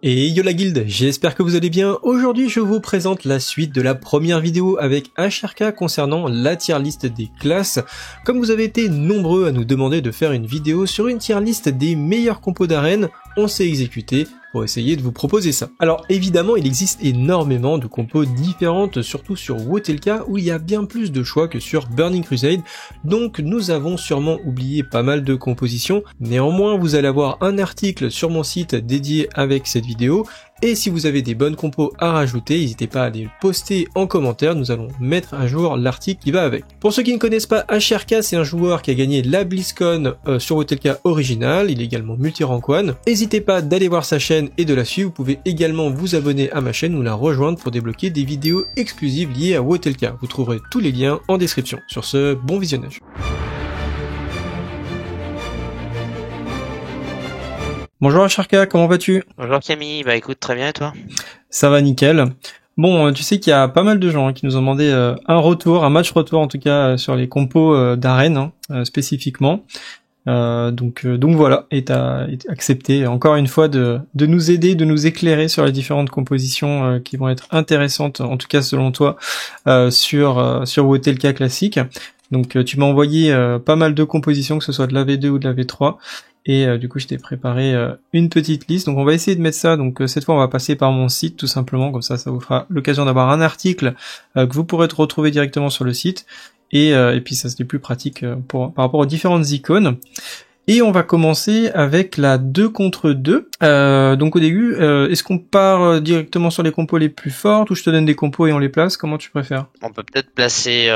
Et yo la guilde, j'espère que vous allez bien. Aujourd'hui je vous présente la suite de la première vidéo avec HRK concernant la tier list des classes. Comme vous avez été nombreux à nous demander de faire une vidéo sur une tier list des meilleurs compos d'arène, on s'est exécuté pour essayer de vous proposer ça. Alors évidemment il existe énormément de compos différentes, surtout sur Wotelka où il y a bien plus de choix que sur Burning Crusade, donc nous avons sûrement oublié pas mal de compositions. Néanmoins vous allez avoir un article sur mon site dédié avec cette vidéo, et si vous avez des bonnes compos à rajouter, n'hésitez pas à les poster en commentaire, nous allons mettre à jour l'article qui va avec. Pour ceux qui ne connaissent pas, HRK c'est un joueur qui a gagné la BlizzCon sur Wotelka original, il est également multi-rank 1. N'hésitez pas d'aller voir sa chaîne et de la suivre, vous pouvez également vous abonner à ma chaîne ou la rejoindre pour débloquer des vidéos exclusives liées à Wotelka. Vous trouverez tous les liens en description. Sur ce, bon visionnage. Bonjour HRK, comment vas-tu? Bonjour Camille, bah écoute, très bien et toi? Ça va nickel. Bon, tu sais qu'il y a pas mal de gens qui nous ont demandé un match retour en tout cas sur les compos d'arène spécifiquement. Donc voilà, et t'as accepté encore une fois de nous aider, de nous éclairer sur les différentes compositions qui vont être intéressantes, en tout cas selon toi, sur Wotelka classique. Donc tu m'as envoyé pas mal de compositions, que ce soit de la V2 ou de la V3. Et du coup je t'ai préparé une petite liste, donc on va essayer de mettre ça, donc cette fois on va passer par mon site tout simplement, comme ça vous fera l'occasion d'avoir un article que vous pourrez retrouver directement sur le site, et puis ça c'est plus pratique par rapport aux différentes icônes. Et on va commencer avec la 2 contre 2, donc au début, est-ce qu'on part directement sur les compos les plus fortes, ou je te donne des compos et on les place, comment tu préfères? On peut peut-être placer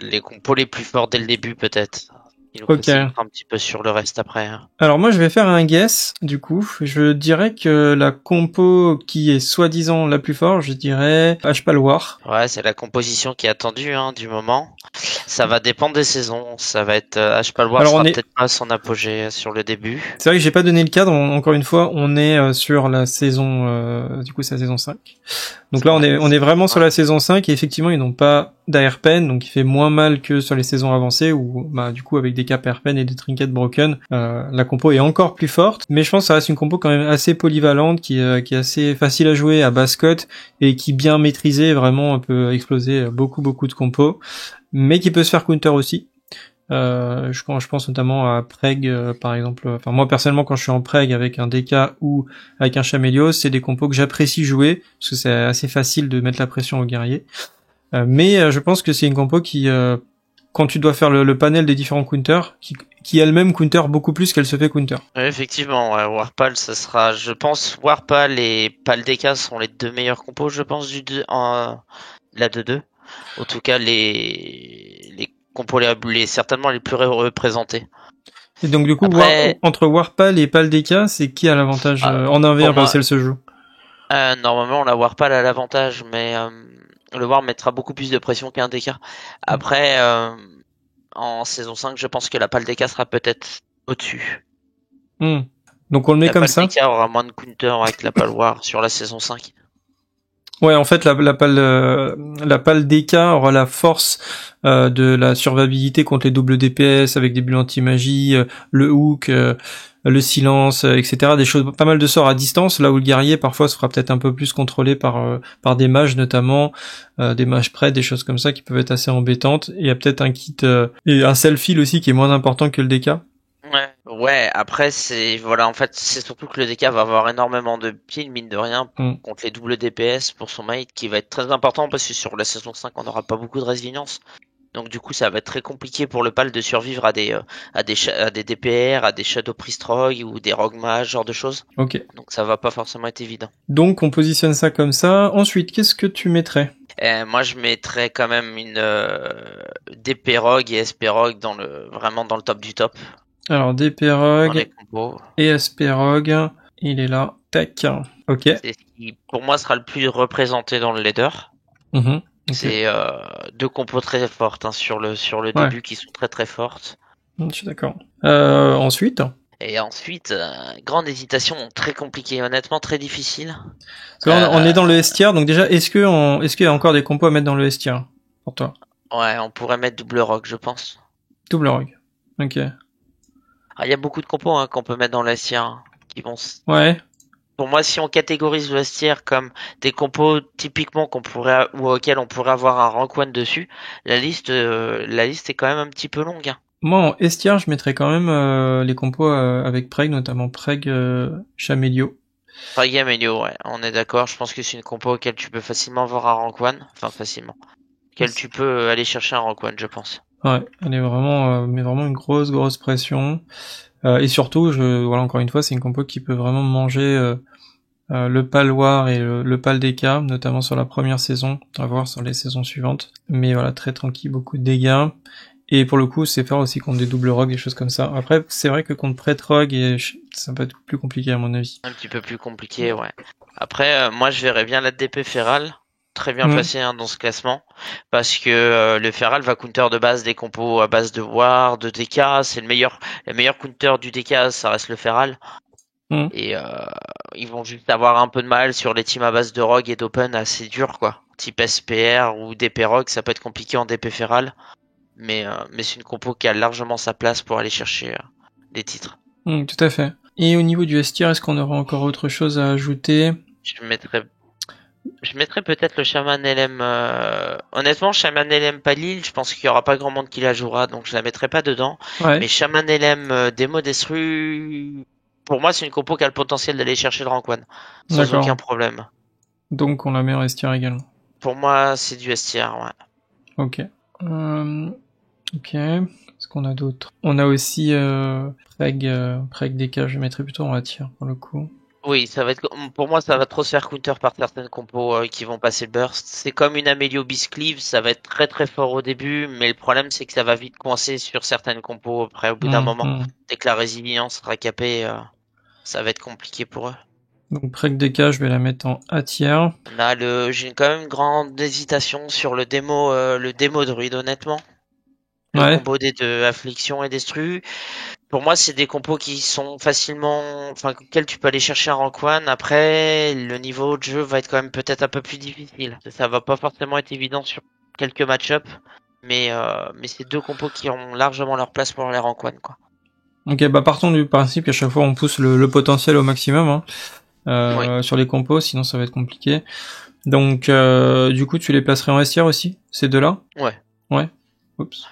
les compos les plus forts dès le début peut-être. Il nous concentre un petit peu sur le reste après. Alors moi je vais faire un guess, du coup, je dirais que la compo qui est soi-disant la plus forte, je dirais H-Palwar. Ouais, c'est la composition qui est attendue du moment. Ça va dépendre des saisons, ça va être H-Palwar sera peut-être pas son apogée sur le début. C'est vrai que j'ai pas donné le cadre, encore une fois, on est sur la saison, du coup c'est la saison 5. Donc là on est vraiment sur la saison 5, et effectivement ils n'ont pas d'ARPen, donc il fait moins mal que sur les saisons avancées où du coup avec des caps ARPen et des trinkets broken, la compo est encore plus forte, mais je pense que ça reste une compo quand même assez polyvalente, qui est assez facile à jouer à basse cote, et qui bien maîtrisée vraiment peut exploser beaucoup de compos, mais qui peut se faire counter aussi. Je pense notamment à Preg par exemple. Enfin moi personnellement quand je suis en Preg avec un DK ou avec un Chamelios, c'est des compos que j'apprécie jouer parce que c'est assez facile de mettre la pression aux guerriers. Mais je pense que c'est une compo qui quand tu dois faire le panel des différents counters, qui elle-même counter beaucoup plus qu'elle se fait counter. Ouais, effectivement, ouais, Warpal, ça sera, je pense, Warpal et Pal DK sont les deux meilleurs compos, je pense, la 2-2. En tout cas, les compos certainement les plus représentés. Et donc du coup, après, entre Warpal et Pal DK, c'est qui a l'avantage en 1v1 parce qu'elle se joue? Normalement, la Warpal a l'avantage, mais le War mettra beaucoup plus de pression qu'un DK. Après, en saison 5, je pense que la Pal DK sera peut-être au-dessus. Donc on le met comme ça. La Pal DK aura moins de counter avec la Pal War sur la saison 5. Ouais, en fait, la pale DK aura la force de la survivabilité contre les doubles DPS avec des bulles anti-magie, le hook, le silence, etc. Des choses, pas mal de sorts à distance, là où le guerrier parfois se fera peut-être un peu plus contrôlé par des mages notamment, des mages prêts, des choses comme ça qui peuvent être assez embêtantes. Et il y a peut-être un kit et un self-heal aussi qui est moins important que le DK. Ouais, après en fait c'est surtout que le DK va avoir énormément de piles, mine de rien, contre les doubles DPS pour son mate, qui va être très important parce que sur la saison 5 on n'aura pas beaucoup de résilience. Donc du coup ça va être très compliqué pour le PAL de survivre à des DPR, à des Shadow Priest Rogue ou des Rogue Mage, genre de choses. Ok. Donc ça va pas forcément être évident. Donc on positionne ça comme ça. Ensuite, qu'est-ce que tu mettrais? Moi je mettrais quand même une DP Rogue et SP Rogue vraiment dans le top du top. Alors DP Rogue et SP Rogue, il est là. Tac. Ok. C'est ce qui pour moi sera le plus représenté dans le leader. Okay. C'est deux compos très fortes sur le début qui sont très très fortes. Je suis d'accord. Ensuite. Et ensuite, grande hésitation, très compliquée, honnêtement très difficile. On est dans le S tier, donc déjà, est-ce qu'il y a encore des compos à mettre dans le S tier pour toi? Ouais, on pourrait mettre double rogue, je pense. Double rogue. Ok. Il y a beaucoup de compos qu'on peut mettre dans le S tier qui vont. Ouais. Pour moi, si on catégorise le S-tier comme des compos typiquement ou auxquels on pourrait avoir un rank 1 dessus, la liste est quand même un petit peu longue. Hein. Moi, en S-tier, je mettrais quand même les compos avec Preg, notamment Preg Chamelio. Preg Amelio, ouais, on est d'accord. Je pense que c'est une compo auquel tu peux facilement avoir un rank 1. Enfin, facilement. Auquel tu peux aller chercher un rank 1, je pense. Ouais, elle est vraiment, mais vraiment une grosse pression. Et surtout, voilà, encore une fois, c'est une compo qui peut vraiment manger le Paloir et le Pal DK, notamment sur la première saison, à voir sur les saisons suivantes. Mais voilà, très tranquille, beaucoup de dégâts. Et pour le coup, c'est fort aussi contre des doubles rogues, des choses comme ça. Après, c'est vrai que contre prêtre rogue, ça peut être plus compliqué à mon avis. Un petit peu plus compliqué, ouais. Après, moi, je verrais bien la DP Feral très bien placé dans ce classement, parce que le Feral va counter de base des compos à base de War, de DK. C'est le meilleur counter du DK, ça reste le Feral. Et ils vont juste avoir un peu de mal sur les teams à base de Rogue et d'Open assez dur, quoi. Type SPR ou DP Rogue, ça peut être compliqué en DP Feral. Mais c'est une compo qui a largement sa place pour aller chercher des titres. Tout à fait. Et au niveau du S-tier, est-ce qu'on aura encore autre chose à ajouter? Je mettrais peut-être le Shaman LM. Honnêtement, Shaman LM Palil, je pense qu'il y aura pas grand monde qui la jouera, donc je la mettrai pas dedans. Ouais. Mais Shaman LM Démo Destru, pour moi, c'est une compo qui a le potentiel d'aller chercher le rank 1 sans aucun problème. Donc on la met en S-tier également. Pour moi, c'est du S-tier, ouais. Ok. Ok. Qu'est-ce qu'on a d'autre? On a aussi Preg DK, je mettrais plutôt en A-tier pour le coup. Oui, pour moi, ça va trop se faire counter par certaines compos qui vont passer le burst. C'est comme une Amelio Biscleave, ça va être très très fort au début, mais le problème c'est que ça va vite coincer sur certaines compos après au bout d'un moment. Dès que la résilience sera capée, ça va être compliqué pour eux. Donc Preg DK, je vais la mettre en A-tier. J'ai quand même une grande hésitation sur le démo druide, honnêtement. Le combo des deux affliction et destru. Pour moi, c'est des compos qui sont auxquels tu peux aller chercher un rank 1. Après, le niveau de jeu va être quand même peut-être un peu plus difficile. Ça va pas forcément être évident sur quelques match-up, mais c'est deux compos qui ont largement leur place pour les rank 1, quoi. Ok, bah partons du principe qu'à chaque fois on pousse le potentiel au maximum sur les compos, sinon ça va être compliqué. Donc du coup, tu les placerais en S-tier aussi, ces deux-là? Ouais. Oups.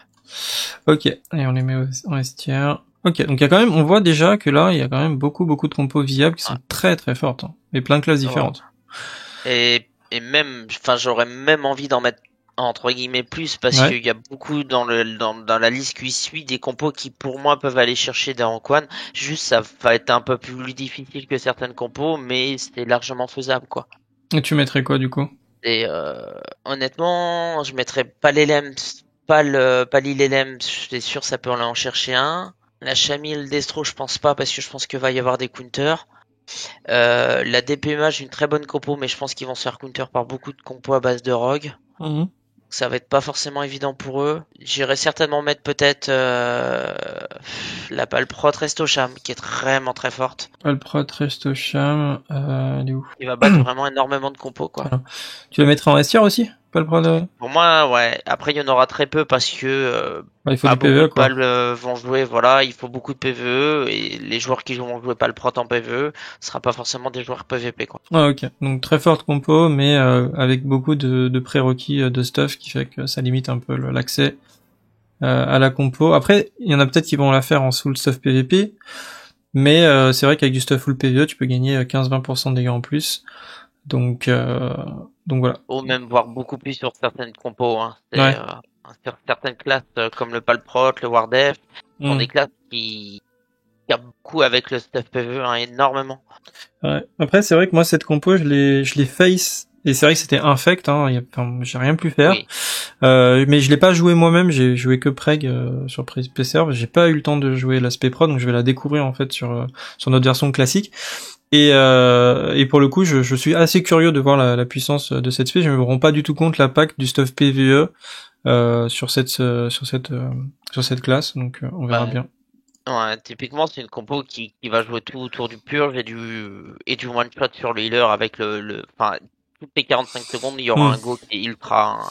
Ok, et on les met en S-tier. Ok, donc on voit déjà que là, il y a quand même beaucoup de compos viables qui sont très très fortes, et plein de classes différentes. Et même, j'aurais même envie d'en mettre entre guillemets plus parce qu'il y a beaucoup dans la liste qui suit des compos qui pour moi peuvent aller chercher des rank 1. Juste, ça va être un peu plus difficile que certaines compos, mais c'est largement faisable, quoi. Et tu mettrais quoi du coup? Et honnêtement, je mettrais pas l'LM. Pas l'ILM, c'est sûr, ça peut en chercher un. La Chamil Destro, je pense pas, parce que je pense qu'il va y avoir des counters. La DPMA, j'ai une très bonne compo, mais je pense qu'ils vont se faire counter par beaucoup de compos à base de rogue. Ça va être pas forcément évident pour eux. J'irai certainement mettre peut-être la Palprot Restocham, qui est vraiment très forte. Palprot Restocham, elle est où? Il va battre vraiment énormément de compos, quoi. Voilà. Tu la mettrais en S-tier aussi, Palprot? Pour moi, ouais. Après, il y en aura très peu parce que il faut du PVE, quoi. Vont jouer, voilà, il faut beaucoup de PVE et les joueurs qui vont jouer Palprot en PVE, ce sera pas forcément des joueurs PVP, quoi. Ah, ok. Donc très forte compo, mais avec beaucoup de prérequis de stuff qui fait que ça limite un peu l'accès à la compo. Après, il y en a peut-être qui vont la faire en full stuff PVP, mais c'est vrai qu'avec du stuff full PVE, tu peux gagner 15-20% de dégâts en plus. Donc voilà. Ou même voir beaucoup plus sur certaines compos, hein. Sur certaines classes comme le Palprot, le Wardef, sont des classes qui gardent beaucoup avec le stuff PVE, hein, énormément. Ouais. Après, c'est vrai que moi, cette compo, je l'ai face, et c'est vrai que c'était infect, j'ai rien pu faire. Oui. Mais je l'ai pas joué moi-même, j'ai joué que Preg sur PC, j'ai pas eu le temps de jouer l'aspect pro, donc je vais la découvrir en fait sur notre version classique. Et pour le coup, je suis assez curieux de voir la puissance de cette spé. Je me rends pas du tout compte l'impact du stuff PVE sur cette classe, donc on verra bien. Ouais, typiquement, c'est une compo qui va jouer tout autour du purge et du one shot sur le healer avec toutes les 45 secondes, il y aura un go qui est ultra.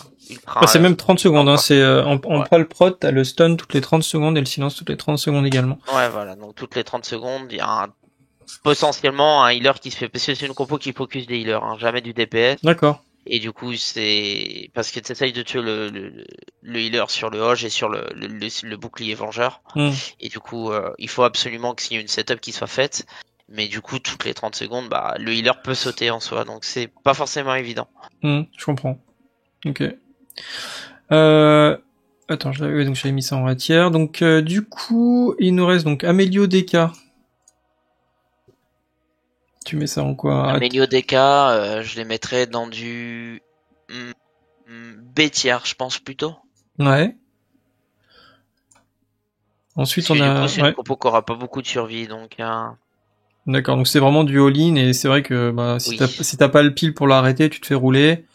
C'est même 30 secondes, c'est en Palprot, t'as le stun toutes les 30 secondes et le silence toutes les 30 secondes également. Ouais, voilà, donc toutes les 30 secondes, il y a potentiellement un healer qui se fait, parce que c'est une compo qui focus des healers, hein, jamais du DPS. D'accord. Et du coup, c'est parce que tu essayes de tuer le healer sur le Hoge et sur le bouclier vengeur. Et du coup, il faut absolument qu'il y ait une setup qui soit faite. Mais du coup, toutes les 30 secondes, bah, le healer peut sauter en soi. Donc, c'est pas forcément évident. Je comprends. Ok. Attends, donc j'avais mis ça en ratière. Donc, du coup, il nous reste donc Amélio DK. Tu mets ça en quoi? Amélio DK, je les mettrais dans du B tiers, je pense plutôt. Ouais. Ensuite, on a... C'est une compo qui aura pas beaucoup de survie, donc... D'accord, donc c'est vraiment du all-in, et c'est vrai que bah, si t'as pas le pile pour l'arrêter, tu te fais rouler.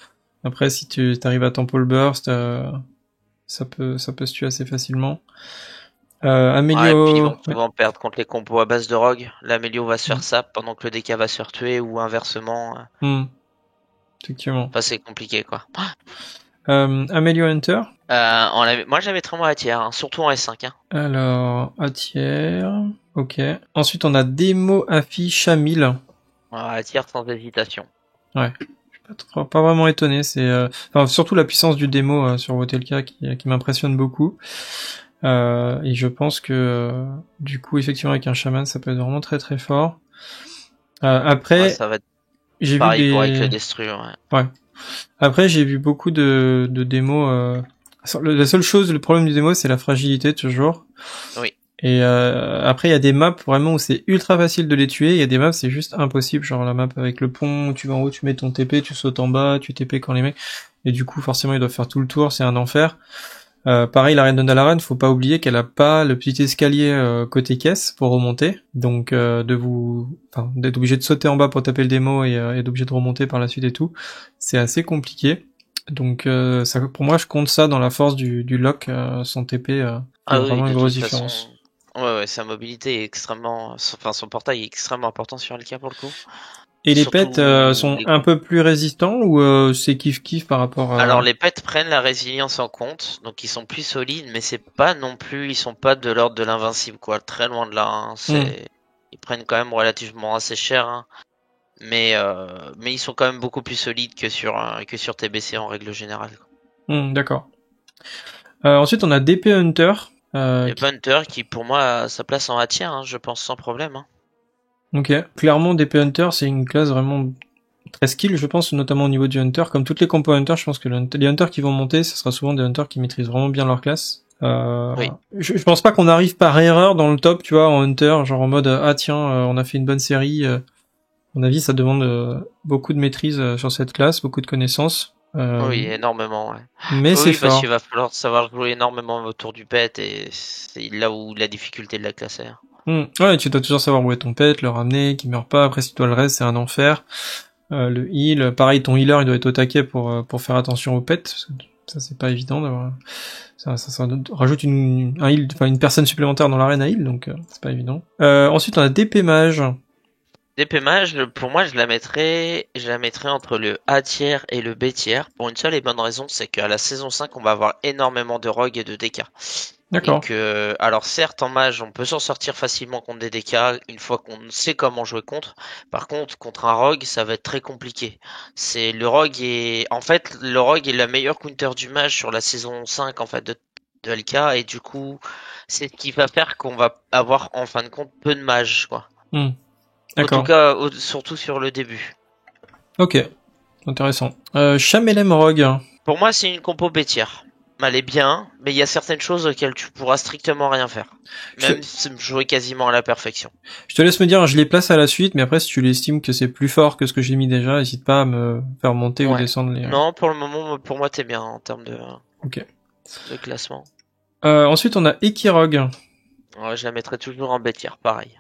Après, si tu arrives à tempo le burst, ça peut se tuer assez facilement. Amélio... Ouais, puis ils vont souvent perdre contre les compos à base de rogue. L'Amélio va se faire sap pendant que le DK va se faire tuer, ou inversement. Effectivement. Enfin, c'est compliqué, quoi. Amélio Hunter. Moi, j'avais très moins à tiers, hein, surtout en S5. Hein. Alors, à tiers... Ok. Ensuite, on a Démo Afi Chamil. À tiers sans hésitation. Ouais. Je suis pas vraiment étonné. C'est, enfin, surtout la puissance du démo sur Votelka qui m'impressionne beaucoup. Et je pense que du coup, effectivement, avec un chaman, ça peut être vraiment très très fort. Après, ça va être j'ai pareil vu pour avec le Destru. Ouais. Après, j'ai vu beaucoup de démos. La seule chose, le problème du démo, c'est la fragilité toujours. Oui. Et après, il y a des maps vraiment où c'est ultra facile de les tuer. Il y a des maps, c'est juste impossible. Genre la map avec le pont, tu vas en haut, tu mets ton TP, tu sautes en bas, tu TP quand les mecs. Et du coup, forcément, ils doivent faire tout le tour. C'est un enfer. Pareil, l'arène de Dalaran, faut pas oublier qu'elle a pas le petit escalier côté caisse pour remonter. Donc, d'être obligé de sauter en bas pour taper le démo et d'être obligé de remonter par la suite et tout, c'est assez compliqué. Donc, ça, pour moi, je compte ça dans la force du lock sans TP. Vraiment une grosse différence. Ouais, sa mobilité est extrêmement, enfin son portail est extrêmement important sur LK pour le coup. Et les pets sont un peu plus résistants ou c'est kiff par rapport à... Alors les pets prennent la résilience en compte, donc ils sont plus solides, mais c'est pas non plus, ils sont pas de l'ordre de l'invincible quoi, très loin de là. Hein. Ils prennent quand même relativement assez cher, hein. Mais ils sont quand même beaucoup plus solides que sur TBC en règle générale. D'accord. Ensuite on a DP Hunter. DP Hunter qui pour moi a sa place en A tiers, hein, je pense sans problème. Hein. Ok, clairement DP Hunter c'est une classe vraiment très skill, je pense, notamment au niveau du Hunter. Comme toutes les compos Hunter, je pense que les Hunters qui vont monter, ce sera souvent des Hunters qui maîtrisent vraiment bien leur classe. Oui. Je pense pas qu'on arrive par erreur dans le top, tu vois, en Hunter, genre en mode ah tiens, on a fait une bonne série. À mon avis, ça demande beaucoup de maîtrise sur cette classe, beaucoup de connaissances. Oui, énormément. Ouais. Mais c'est fort. Parce qu'il va falloir savoir jouer énormément autour du pet et c'est là où la difficulté de la classe est. Ouais, tu dois toujours savoir où est ton pet, le ramener, qu'il meurt pas. Après, si toi le reste, c'est un enfer. Le heal, pareil, ton healer, il doit être au taquet pour faire attention au pet. Ça, c'est pas évident d'avoir. Ça rajoute une personne supplémentaire dans l'arène à heal, donc c'est pas évident. Ensuite, on a DP Mage. DP Mage, pour moi, je la mettrais entre le A tiers et le B tiers. Pour une seule et bonne raison, c'est qu'à la saison 5, on va avoir énormément de rogues et de DK. D'accord. Et que, alors certes, en mage, on peut s'en sortir facilement contre des DK une fois qu'on sait comment jouer contre. Par contre un rogue, ça va être très compliqué. Le rogue est la meilleure counter du mage sur la saison 5, en fait, de LK. Et du coup, c'est ce qui va faire qu'on va avoir, en fin de compte, peu de mages, quoi. D'accord. En tout cas, surtout sur le début. Ok. Intéressant. Chamelem Rogue. Pour moi, c'est une compo B tiers. Elle est bien, mais il y a certaines choses auxquelles tu pourras strictement rien faire. Même jouer quasiment à la perfection. Je te laisse me dire, je les place à la suite, mais après, si tu l'estimes que c'est plus fort que ce que j'ai mis déjà, n'hésite pas à me faire monter ou descendre les... Non, pour le moment, pour moi, t'es bien en termes de classement. Ensuite, on a Ekirogue. Ouais, je la mettrai toujours en B tiers, pareil.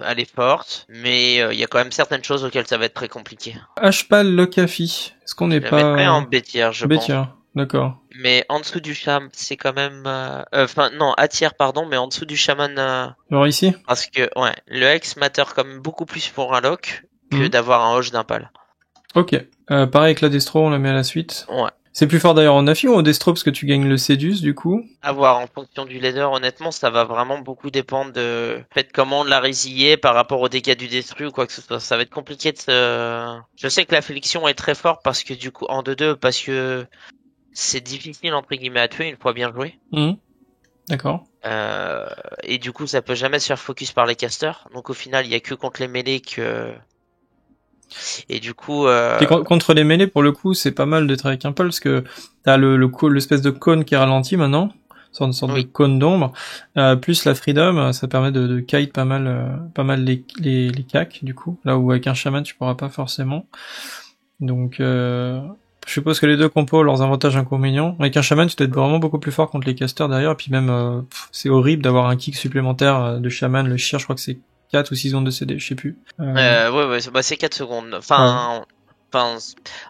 Elle est forte, mais il y a quand même certaines choses auxquelles ça va être très compliqué. Hpal Lokafi. Est-ce qu'on n'est pas... Je la mettrai en B tiers, je pense. B tiers, d'accord. Mais en dessous du chaman, c'est quand même... non, A tiers, pardon, mais en dessous du chaman... Alors ici ? Parce que, ouais, le Hex matter quand même beaucoup plus pour un lock que d'avoir un Hoge d'Impal. Ok. Pareil avec la Destro, on la met à la suite. Ouais. C'est plus fort d'ailleurs en affi ou en destro parce que tu gagnes le Sédus du coup? À voir, en fonction du leader, honnêtement, ça va vraiment beaucoup dépendre de fait comment on l'a résillé par rapport au dégâts du destru ou quoi que ce soit. Ça va être compliqué de se... Je sais que l'affliction est très fort parce que du coup, en 2-2, parce que c'est difficile entre guillemets à tuer une fois bien joué. D'accord. Et du coup, ça peut jamais se faire focus par les casters. Donc au final, il y a que contre les mêlées que... Et du coup... Et contre les mêlées, pour le coup, c'est pas mal d'être avec un pulse, parce que t'as l'espèce de cône qui est ralenti maintenant, une sorte de cône d'ombre, plus la freedom, ça permet de kite pas mal les cacs, du coup, là où avec un shaman, tu pourras pas forcément. Donc, je suppose que les deux compos ont leurs avantages et inconvénients. Avec un shaman, tu dois être vraiment beaucoup plus fort contre les casters derrière, et puis même, c'est horrible d'avoir un kick supplémentaire de shaman, le shear, je crois que c'est 4 ou 6 secondes de CD, je sais plus. Ouais, bah, c'est 4 secondes. Enfin,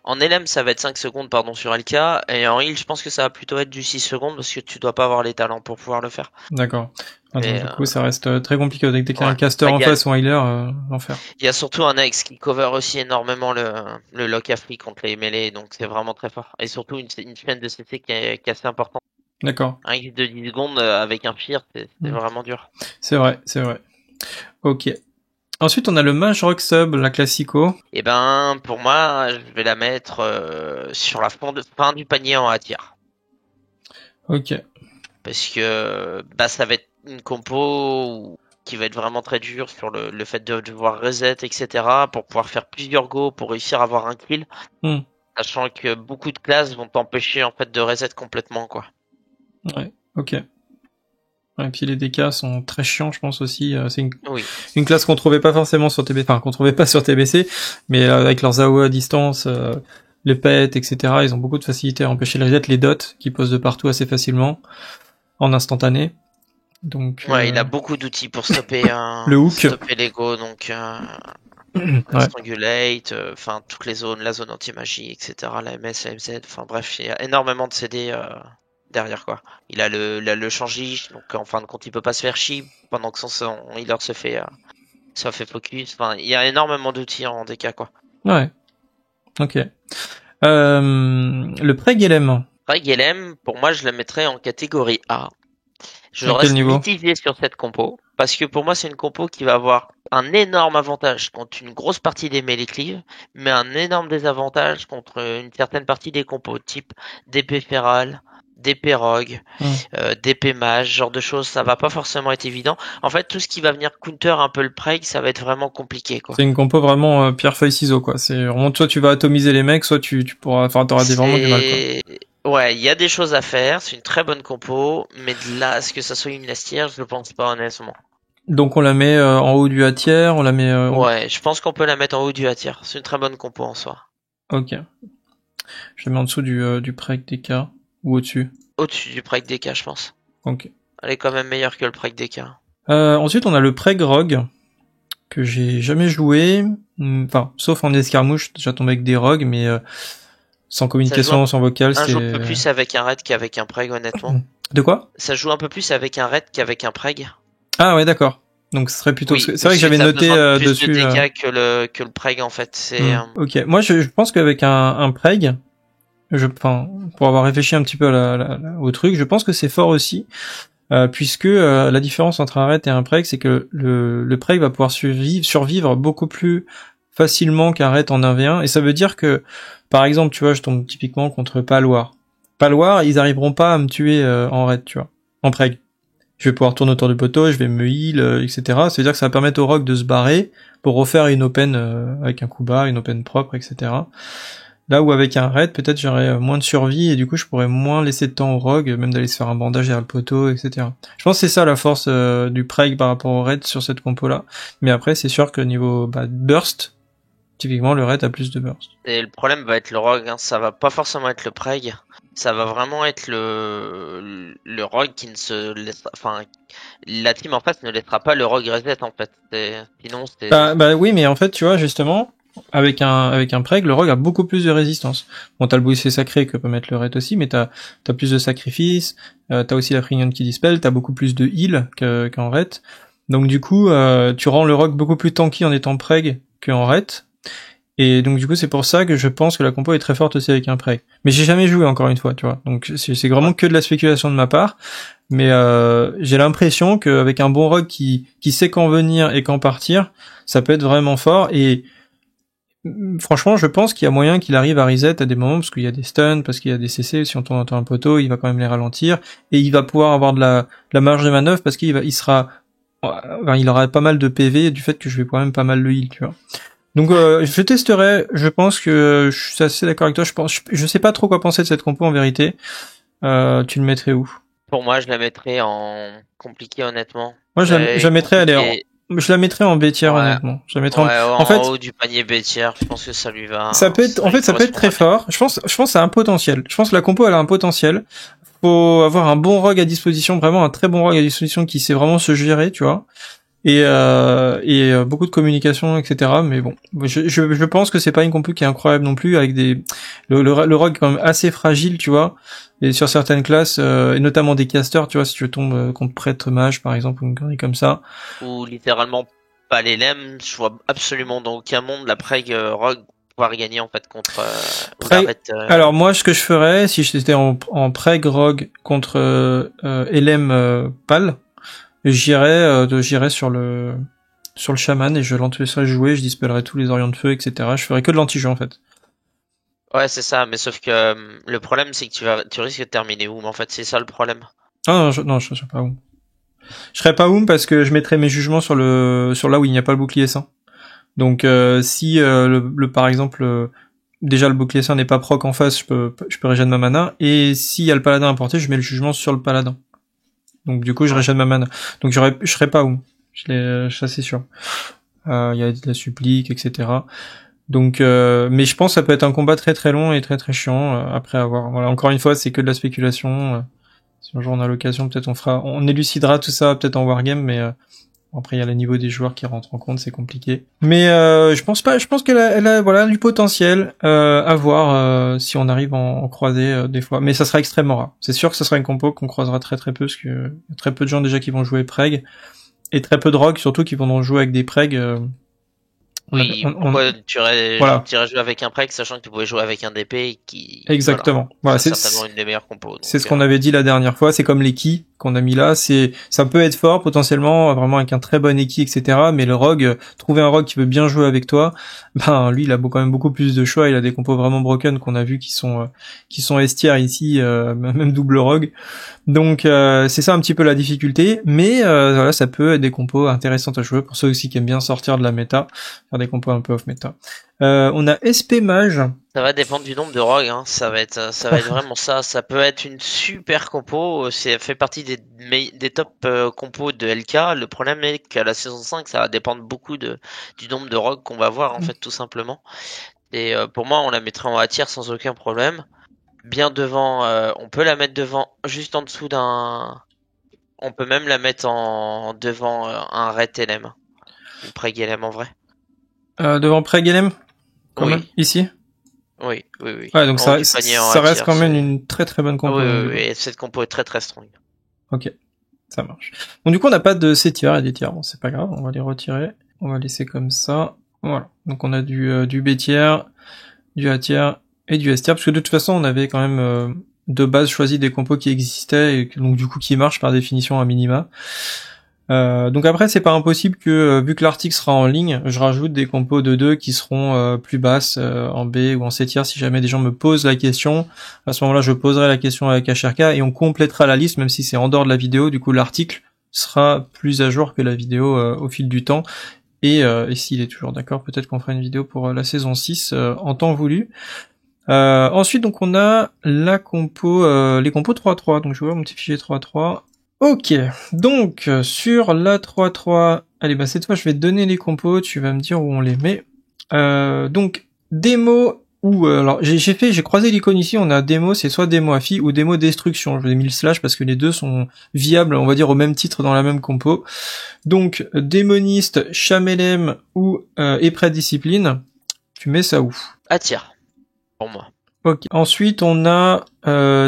en LM, ça va être 5 secondes, pardon, sur LK, et en heal, je pense que ça va plutôt être du 6 secondes, parce que tu dois pas avoir les talents pour pouvoir le faire. D'accord. Du coup, ça reste très compliqué. Dès que t'as un caster en face ou un healer, l'enfer. Il y a surtout un ex qui cover aussi énormément le lock à free contre les mêlées, donc c'est vraiment très fort. Et surtout une chaîne de CC qui est assez importante. D'accord. Un hit de 10 secondes avec un fear, c'est vraiment dur. C'est vrai. Ok. Ensuite, on a le Mage Rock Sub, la classico. Et ben, pour moi, je vais la mettre sur la fin du panier en A tier. Ok. Parce que ça va être une compo qui va être vraiment très dure sur le fait de devoir reset, etc. pour pouvoir faire plusieurs go pour réussir à avoir un kill. Sachant que beaucoup de classes vont t'empêcher en fait de reset complètement, quoi. Ouais, ok. Et puis les DK sont très chiants, je pense aussi. C'est une classe qu'on trouvait pas forcément sur TBC, enfin qu'on trouvait pas sur TBC, mais avec leurs AOE à distance, les pets, etc. Ils ont beaucoup de facilité à empêcher le reset, les dots qui posent de partout assez facilement, en instantané. Donc. Ouais, il a beaucoup d'outils pour stopper le hook, stopper les go, donc Strangulate, enfin toutes les zones, la zone anti-magie, etc. La MS, la MZ, enfin bref, il y a énormément de CD. Derrière quoi. Il a le change, donc en fin de compte il peut pas se faire chi pendant que son healer se fait focus. Enfin, il y a énormément d'outils en DK quoi. Ouais. Ok. Le Preg-LM. Preg-LM, pour moi je le mettrais en catégorie A. Je reste mitigé sur cette compo parce que pour moi c'est une compo qui va avoir un énorme avantage contre une grosse partie des melee cleave, mais un énorme désavantage contre une certaine partie des compos type DP Feral, DP Rogue, DP Mage, genre de choses, ça va pas forcément être évident. En fait, tout ce qui va venir counter un peu le Preg, ça va être vraiment compliqué, quoi. C'est une compo vraiment pierre feuille ciseaux, quoi. C'est vraiment soit tu vas atomiser les mecs, soit tu pourras, enfin, t'auras vraiment du mal, quoi. Ouais, il y a des choses à faire. C'est une très bonne compo, mais de là à ce que ça soit une lastière, je le pense pas honnêtement. Donc on la met en haut du A tiers, on la met. Ouais, je pense qu'on peut la mettre en haut du A tiers. C'est une très bonne compo en soi. Ok. Je la mets en dessous du Preg DK ou au-dessus. Au-dessus du Preg DK, je pense. Ok. Elle est quand même meilleure que le Preg DK. Ensuite, on a le Preg Rogue que j'ai jamais joué, enfin, sauf en escarmouche, déjà tombé avec des Rogues, mais sans communication, sans vocal, c'est... Ça joue un peu plus avec un raid qu'avec un Preg, honnêtement. De quoi? Ça joue un peu plus avec un raid qu'avec un Preg. Ah ouais, d'accord. Donc ce serait plutôt... c'est vrai que j'avais noté dessus... Plus de dégâts que le Preg, en fait. C'est, Ok, moi je pense qu'avec un Preg, pour avoir réfléchi un petit peu au truc, je pense que c'est fort aussi, puisque la différence entre un raid et un Preg, c'est que le Preg va pouvoir survivre beaucoup plus facilement qu'un raid en 1v1, et ça veut dire que, par exemple, tu vois, je tombe typiquement contre Paloir. Paloir, ils arriveront pas à me tuer en raid, tu vois, en Preg. Je vais pouvoir tourner autour du poteau, je vais me heal, etc. Ça veut dire que ça va permettre au rogue de se barrer pour refaire une open avec un coup bas, une open propre, etc. Là où avec un raid, peut-être j'aurais moins de survie et du coup je pourrais moins laisser de temps au rogue, même d'aller se faire un bandage derrière le poteau, etc. Je pense que c'est ça la force du Preg par rapport au raid sur cette compo-là. Mais après, c'est sûr que niveau burst, typiquement le raid a plus de burst. Et le problème va être le rogue, hein. Ça va pas forcément être le Preg. Ça va vraiment être le rogue qui ne se laisse, enfin, la team en face ne laissera pas le rogue reset en fait. Sinon c'est. Bah oui, mais en fait tu vois justement avec un Preg, le rogue a beaucoup plus de résistance. Bon, t'as le boucher sacré que peut mettre le raid aussi, mais t'as plus de sacrifices, t'as aussi la Frignon qui dispel, t'as beaucoup plus de heal qu'en raid. Donc du coup, tu rends le rogue beaucoup plus tanky en étant Preg qu'en raid. Et donc du coup c'est pour ça que je pense que la compo est très forte aussi avec un preg. Mais j'ai jamais joué encore une fois, tu vois. Donc c'est vraiment que de la spéculation de ma part. Mais j'ai l'impression qu'avec un bon rogue qui sait quand venir et quand partir, ça peut être vraiment fort. Et franchement, je pense qu'il y a moyen qu'il arrive à reset à des moments, parce qu'il y a des stuns, parce qu'il y a des CC, si on tourne un poteau, il va quand même les ralentir, et il va pouvoir avoir de la marge de manœuvre, parce il aura pas mal de PV du fait que je vais quand même pas mal le heal, tu vois. Donc je testerai, je pense que je suis assez d'accord avec toi, je sais pas trop quoi penser de cette compo en vérité. Tu le mettrais où? Pour moi, je la mettrais en compliqué, honnêtement. Moi je la mettrais, je la mettrais en B-tier, honnêtement. Je la mettrais en fait, haut du panier B-tier, je pense que ça lui va. Ça peut être, ça peut être très fort. Je pense que ça a un potentiel. Je pense que la compo elle a un potentiel. Faut avoir un bon rogue à disposition, vraiment un très bon rogue à disposition qui sait vraiment se gérer, tu vois. Et beaucoup de communication, etc. Mais bon, je pense que c'est pas une compo qui est incroyable non plus, avec le rogue quand même assez fragile, tu vois. Et sur certaines classes, et notamment des casters, tu vois, si tu tombes contre prêtre mage par exemple, ou une connerie comme ça. Ou littéralement pas les LM, je vois absolument dans aucun monde la preg rogue pouvoir gagner en fait contre Alors moi ce que je ferais si j'étais en preg rogue contre LM pal, j'irais sur le chaman et je laisserais jouer, je dispellerais tous les orients de feu, etc. Je ferais que de l'anti-jeu en fait. Ouais c'est ça, mais sauf que le problème c'est que tu risques de terminer où, mais en fait c'est ça le problème. Ah non, je serais pas où. Je serais pas où parce que je mettrais mes jugements sur là où il n'y a pas le bouclier sain. Donc si par exemple déjà le bouclier sain n'est pas proc en face, je peux régénérer ma mana, et s'il y a le paladin à porter, je mets le jugement sur le paladin. Donc du coup je régène ma mana. Donc je serais pas où. Je suis assez sûr. Il y a de la supplique, etc. Donc mais je pense que ça peut être un combat très très long et très très chiant après avoir. Voilà, encore une fois, c'est que de la spéculation. Si un jour on a l'occasion, peut-être on élucidera tout ça peut-être en wargame, mais après il y a le niveau des joueurs qui rentrent en compte, c'est compliqué. Mais je pense qu'elle a voilà du potentiel à voir si on arrive en croiser des fois, mais ça sera extrêmement rare. C'est sûr que ce sera une compo qu'on croisera très très peu, parce que y a très peu de gens déjà qui vont jouer preg, et très peu de rogues surtout qui vont jouer avec des preg. Oui, pourquoi tu irais jouer avec un preg sachant que tu pouvais jouer avec un DP qui... Exactement. Voilà, c'est certainement une des meilleures compos. C'est ce qu'on avait dit la dernière fois, c'est comme les ki qu'on a mis là, ça peut être fort potentiellement, vraiment avec un très bon éki, etc. Mais le rogue, trouver un rogue qui veut bien jouer avec toi, ben lui il a quand même beaucoup plus de choix, il a des compos vraiment broken qu'on a vu qui sont S-tier ici, même double rogue. Donc c'est ça un petit peu la difficulté, mais voilà, ça peut être des compos intéressantes à jouer pour ceux aussi qui aiment bien sortir de la méta, faire des compos un peu off méta. On a SP Mage. Ça va dépendre du nombre de rogues, hein. Ça va être vraiment ça. Ça peut être une super compo. Ça fait partie des top compos de LK. Le problème est qu'à la saison 5, ça va dépendre beaucoup du nombre de rogues qu'on va voir, en fait, tout simplement. Et pour moi, on la mettrait en A tier sans aucun problème. Bien devant, on peut la mettre devant, juste en dessous on peut même la mettre devant un Red LM. Ou Preg LM en vrai. Devant Preg LM? Oui. Ici? Oui. Ouais, donc ça reste quand même une très très bonne compo. Oui, cette compo est très très strong. Ok, ça marche. Bon, du coup, on n'a pas de C tier et des tiers. Bon, c'est pas grave, on va les retirer. On va laisser comme ça. Voilà. Donc on a du B tier, du A tier et du S tier, parce que de toute façon, on avait quand même de base choisi des compos qui existaient et donc du coup qui marchent par définition à minima. Donc après c'est pas impossible que vu que l'article sera en ligne, je rajoute des compos de 2 qui seront plus basses en B ou en C tier si jamais des gens me posent la question. À ce moment-là je poserai la question avec HRK et on complétera la liste même si c'est en dehors de la vidéo. Du coup l'article sera plus à jour que la vidéo au fil du temps. Et s'il est toujours d'accord, peut-être qu'on fera une vidéo pour la saison 6 en temps voulu. Ensuite donc on a la compo les compos 3-3. Donc je vois mon petit fichier 3-3. Ok, donc sur la 3-3, allez bah cette fois je vais te donner les compos, tu vas me dire où on les met. Donc démo ou alors j'ai croisé l'icône ici, on a démo, c'est soit démo affi ou démo destruction. Je vous ai mis le slash parce que les deux sont viables, on va dire au même titre dans la même compo. Donc démoniste, chamelem ou épret discipline, tu mets ça où? À tir, pour moi. Ok. Ensuite on a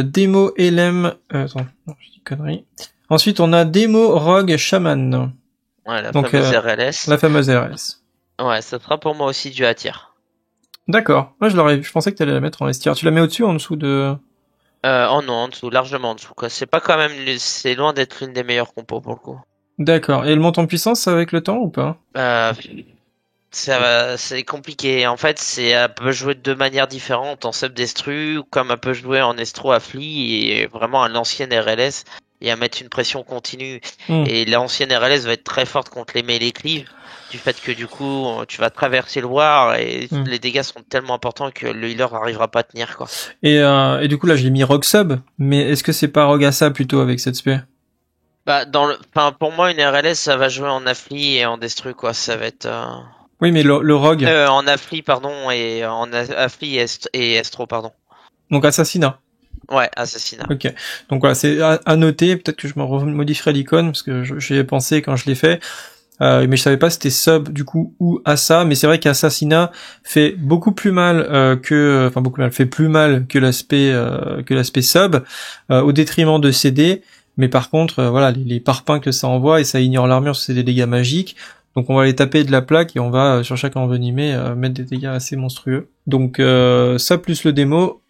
démo LM. Attends, non, je dis connerie. Ensuite, on a démo rogue shaman. Ouais, la fameuse RLS. La fameuse RLS. Ouais, ça sera pour moi aussi du A tier. D'accord. Moi, je pensais que t'allais la mettre en S tier. Tu la mets au-dessus ou en dessous de... Oh non, en dessous, largement en dessous, quoi. C'est pas quand même, c'est loin d'être l'une des meilleures compos pour le coup. D'accord. Et elle monte en puissance avec le temps ou pas? C'est compliqué. En fait, elle peut jouer de deux manières différentes, en sub-destru, comme elle peut jouer en estro affli et vraiment à l'ancienne RLS et à mettre une pression continue. Et l'ancienne RLS va être très forte contre les mêlées cleave, du fait que du coup, tu vas traverser le war et les dégâts sont tellement importants que le healer n'arrivera pas à tenir, quoi. Et du coup, là, je l'ai mis Rogue Sub, mais est-ce que c'est pas Rogue Assa plutôt avec cette spé? Bah, pour moi, une RLS, ça va jouer en affli et en destru, quoi. Ça va être, Oui, mais le Rogue. En affli, pardon, et en affli et estro, pardon. Donc assassinat. Ouais, assassinat. Ok. Donc voilà, c'est à noter. Peut-être que je me modifierai l'icône parce que j'y ai pensé quand je l'ai fait. Mais je savais pas si c'était sub du coup ou assa. Mais c'est vrai qu'assassinat fait beaucoup plus mal fait plus mal que l'aspect sub au détriment de CD. Mais par contre, voilà, les parpaings que ça envoie et ça ignore l'armure, c'est des dégâts magiques. Donc on va les taper de la plaque et on va sur chaque envenimé mettre des dégâts assez monstrueux. Donc ça plus le démo,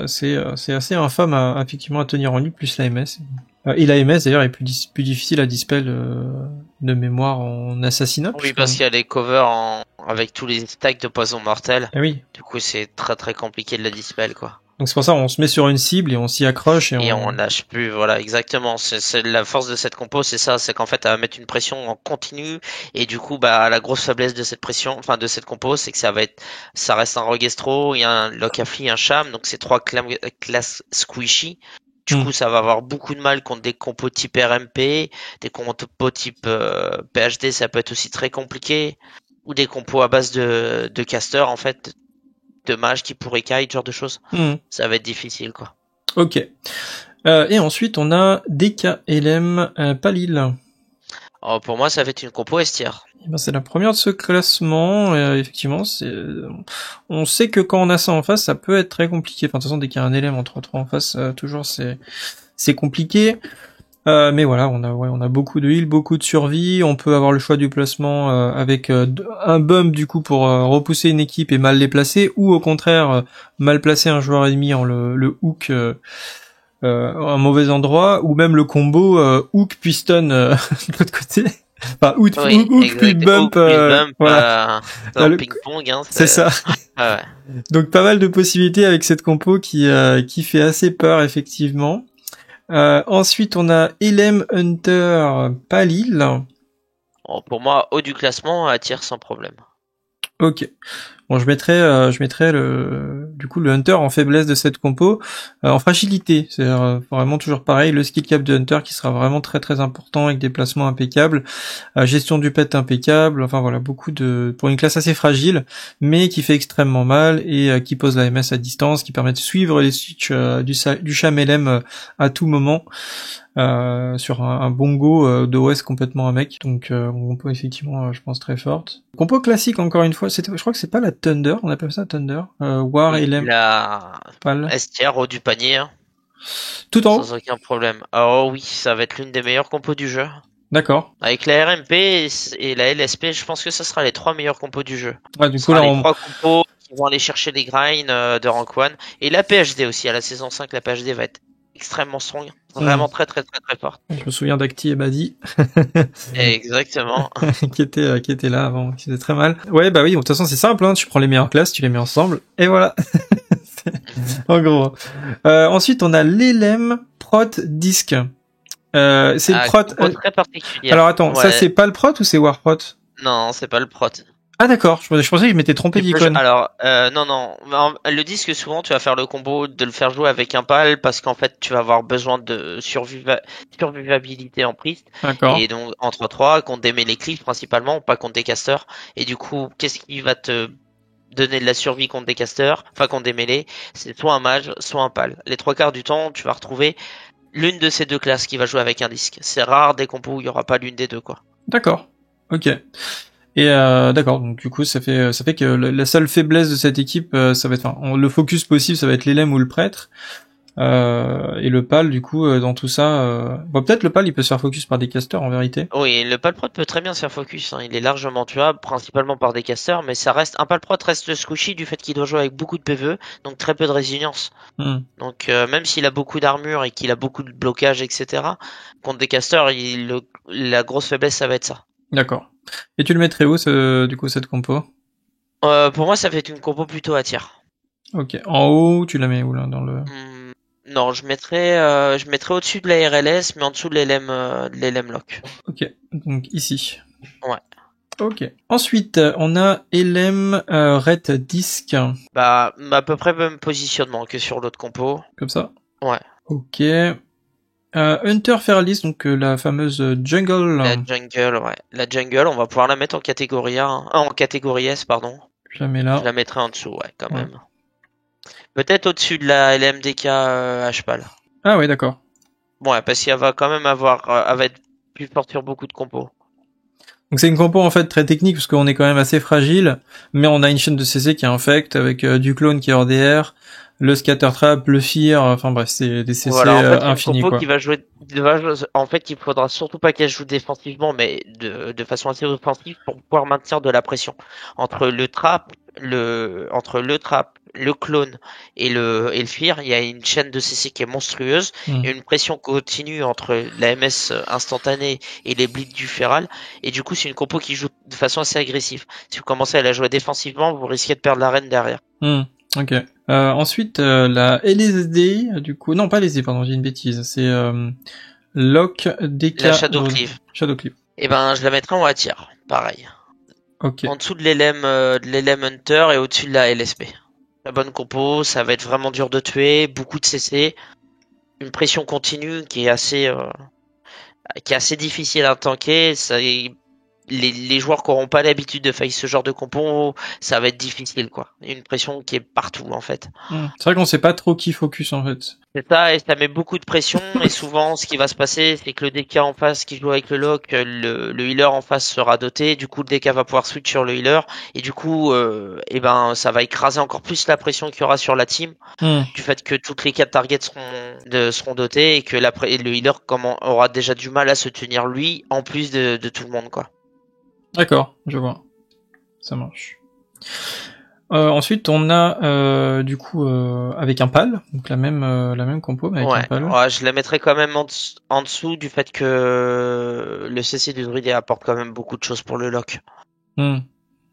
c'est assez infâme effectivement à tenir en ligne, plus l'AMS. Et l'AMS d'ailleurs est plus difficile à dispel de mémoire en assassinat. Oui, parce qu'il y a les covers avec tous les stacks de poison mortel. Ah oui. Du coup c'est très très compliqué de la dispel, quoi. Donc c'est pour ça on se met sur une cible et on s'y accroche et on lâche plus, voilà, exactement. C'est la force de cette compo, c'est ça, c'est qu'en fait elle va mettre une pression en continu et du coup bah la grosse faiblesse de cette pression, enfin de cette compo, c'est que ça reste un Regestro, il y a un Lock Affli, un Sham, donc c'est trois classes squishy. Du coup, ça va avoir beaucoup de mal contre des compos type RMP, des compos type PhD, ça peut être aussi très compliqué, ou des compos à base de caster en fait, de mage qui pourrait kite, genre de choses. Ça va être difficile, quoi. Ok. Et ensuite, on a DKLM Palil. Alors, pour moi, ça va être une compo S tier. C'est la première de ce classement. Effectivement, on sait que quand on a ça en face, ça peut être très compliqué. Enfin, de toute façon, dès qu'il y a un LM en 3-3 en face, toujours c'est compliqué. Mais voilà, on a beaucoup de heal, beaucoup de survie. On peut avoir le choix du placement avec un bump du coup pour repousser une équipe et mal les placer, ou au contraire mal placer un joueur ennemi en le hook à un mauvais endroit, ou même le combo hook piston de l'autre côté. Enfin, hook puis bump, voilà. Ping-pong, hein, c'est ça. Ah ouais. Donc pas mal de possibilités avec cette compo qui fait assez peur effectivement. Ensuite, on a Elem Hunter Palil. Oh, pour moi, haut du classement, à tir sans problème. Ok. Bon, je mettrais le Hunter en faiblesse de cette compo, en fragilité. C'est vraiment toujours pareil, le skill cap de Hunter qui sera vraiment très très important avec des placements impeccables, gestion du pet impeccable. Enfin voilà, pour une classe assez fragile, mais qui fait extrêmement mal et qui pose la MS à distance, qui permet de suivre les switches du Sham LM à tout moment. Sur un bongo d'OS complètement à mec, donc compo effectivement je pense très forte. Compo classique encore une fois, je crois que c'est pas la Thunder, on appelle ça Thunder, War et LM. La S-tier haut du panier. Tout en haut. Sans aucun problème. Oh oui, ça va être l'une des meilleures compos du jeu. D'accord. Avec la RMP et la LSP, je pense que ça sera les trois meilleures compos du jeu. Ouais, du coup là les trois compos qui vont aller chercher les grinds de rank 1 et la PhD aussi. À la saison 5, la PhD va être extrêmement strong, vraiment très très très très forte. Je me souviens d'Acti et Badi. Exactement. qui était là avant, qui était très mal. Ouais, bah oui, de toute façon c'est simple, hein, tu prends les meilleures classes, tu les mets ensemble, et voilà. En gros. Ensuite, on a l'Elem Prot Disc. C'est le Prot. Très particulier. Alors attends, ça c'est pas le Prot ou c'est War Prot? Non, c'est pas le Prot. Ah d'accord, je pensais que je m'étais trompé d'icône. Alors, non. Le disque, souvent, tu vas faire le combo de le faire jouer avec un pal parce qu'en fait, tu vas avoir besoin de survivabilité en priest. D'accord. Et donc, entre 3 contre des melee cliffs principalement, pas contre des casters. Et du coup, qu'est-ce qui va te donner de la survie contre des casters, enfin contre des mêlées? C'est soit un mage, soit un pal. Les 3 quarts du temps, tu vas retrouver l'une de ces deux classes qui va jouer avec un disque. C'est rare des compos où il y aura pas l'une des deux, quoi. D'accord. Ok. Et d'accord, donc du coup ça fait que la seule faiblesse de cette équipe, ça va être, le focus possible, ça va être l'élème ou le prêtre. Et le PAL, du coup, dans tout ça... Bon, peut-être le PAL, il peut se faire focus par des casters, en vérité. Oui, le PAL prod peut très bien se faire focus, hein. Il est largement tuable, principalement par des casters, mais ça reste... Un PAL prod reste squishy du fait qu'il doit jouer avec beaucoup de PvE, donc très peu de résilience. Donc même s'il a beaucoup d'armure et qu'il a beaucoup de blocage, etc., contre des casters, la grosse faiblesse, ça va être ça. D'accord. Et tu le mettrais où, du coup, cette compo? Pour moi, ça fait une compo plutôt à tir. Ok. En haut, tu la mets où, là, dans le... Non, je mettrais au-dessus de la RLS, mais en dessous de l'LM lock. Ok, donc ici. Ouais. Ok. Ensuite, on a LM Red Disc. Bah, à peu près même positionnement que sur l'autre compo. Comme ça? Ouais. Ok. Hunter Fearless, donc la fameuse jungle. La jungle, ouais. La jungle, on va pouvoir la mettre en catégorie A, en catégorie S, pardon. Je la mets là. Je la mettrai en dessous, ouais, quand même. Peut-être au-dessus de la LMDK HPAL. Ah ouais, d'accord. Ouais, parce qu'elle va quand même elle va être plus forte sur beaucoup de compos. Donc c'est une compo en fait très technique parce qu'on est quand même assez fragile, mais on a une chaîne de CC qui est infect avec du clone qui est hors DR, le scatter trap, le fear, enfin bref, c'est des CC voilà, en fait, infinis quoi. Qui va jouer, en fait, il faudra surtout pas qu'elle joue défensivement, mais de façon assez offensive pour pouvoir maintenir de la pression entre le trap, le clone et le fear. Il y a une chaîne de CC qui est monstrueuse et une pression continue entre la MS instantanée et les bleeds du feral. Et du coup, c'est une compo qui joue de façon assez agressive. Si vous commencez à la jouer défensivement, vous risquez de perdre l'arène derrière. Ok. Ensuite, la LSD, du coup, non pas LSD, pardon, j'ai une bêtise. C'est Lock DK. La Shadowcleave. Shadowcleave. Et ben, je la mettrai en attire, pareil. Ok. En dessous de l'LM Hunter et au-dessus de la LSP. La bonne compo, ça va être vraiment dur de tuer, beaucoup de CC, une pression continue qui est assez difficile à tanker. Les joueurs qui n'auront pas l'habitude de faire ce genre de compo, ça va être difficile, quoi. Une pression qui est partout, en fait. C'est vrai qu'on sait pas trop qui focus, en fait. C'est ça, et ça met beaucoup de pression, et souvent, ce qui va se passer, c'est que le DK en face qui joue avec le lock, le healer en face sera doté, du coup, le DK va pouvoir switch sur le healer, et du coup, ça va écraser encore plus la pression qu'il y aura sur la team, du fait que toutes les 4 targets seront dotés, et que le healer aura déjà du mal à se tenir lui, en plus de tout le monde, quoi. D'accord, je vois. Ça marche. Ensuite, on a du coup avec un PAL, donc la même compo mais avec un PAL. Ouais, je la mettrais quand même en dessous du fait que le CC du druide apporte quand même beaucoup de choses pour le lock.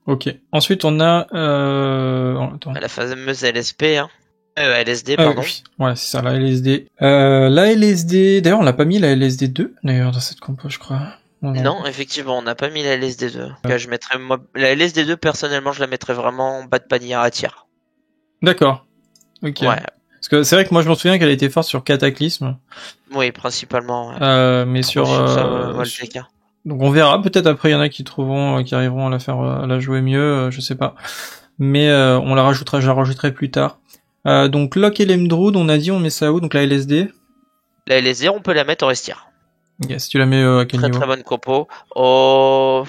Ok. Ensuite, on a la fameuse LSP, hein. LSD, pardon. Oui. Ouais, c'est ça, la LSD. La LSD, d'ailleurs, on l'a pas mis la LSD 2, d'ailleurs, dans cette compo, je crois. Non, effectivement, on n'a pas mis la LSD2. Je mettrais, la LSD2, personnellement, je la mettrais vraiment en bas de panier à tir. D'accord. Ok. Ouais. Parce que c'est vrai que moi, je m'en souviens qu'elle était forte sur Cataclysme. Oui, principalement. Ouais. Mais sur donc on verra. Peut-être après, il y en a qui arriveront à la jouer mieux. Je sais pas. Mais je la rajouterai plus tard. Donc Lock et Lemdrood, on a dit, on met ça où? Donc la LSD. La LSD, on peut la mettre en S-tier. Yes, tu la mets à quel niveau? Très bonne compo. Je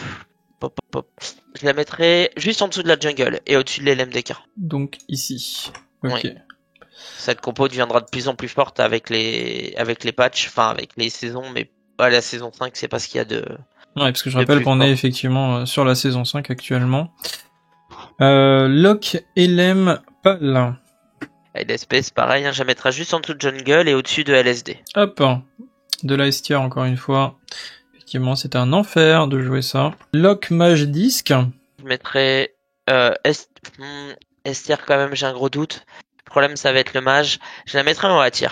la mettrai juste en dessous de la jungle et au-dessus de l'LMDK. Donc ici. Ok. Oui. Cette compo deviendra de plus en plus forte avec les patchs, enfin avec les saisons, mais à la saison 5, c'est pas ce qu'il y a de... Ouais, parce que je rappelle qu'on est effectivement sur la saison 5 actuellement. Lock, LM, PAL. LSP, c'est pareil, hein, je la mettrai juste en dessous de jungle et au-dessus de LSD. Hop, de la S-tier encore une fois. Effectivement, c'était un enfer de jouer ça. Lock, Mage, Disc. Je mettrai S-tier quand même, j'ai un gros doute. Le problème, ça va être le Mage. Je la mettrai en A-tier.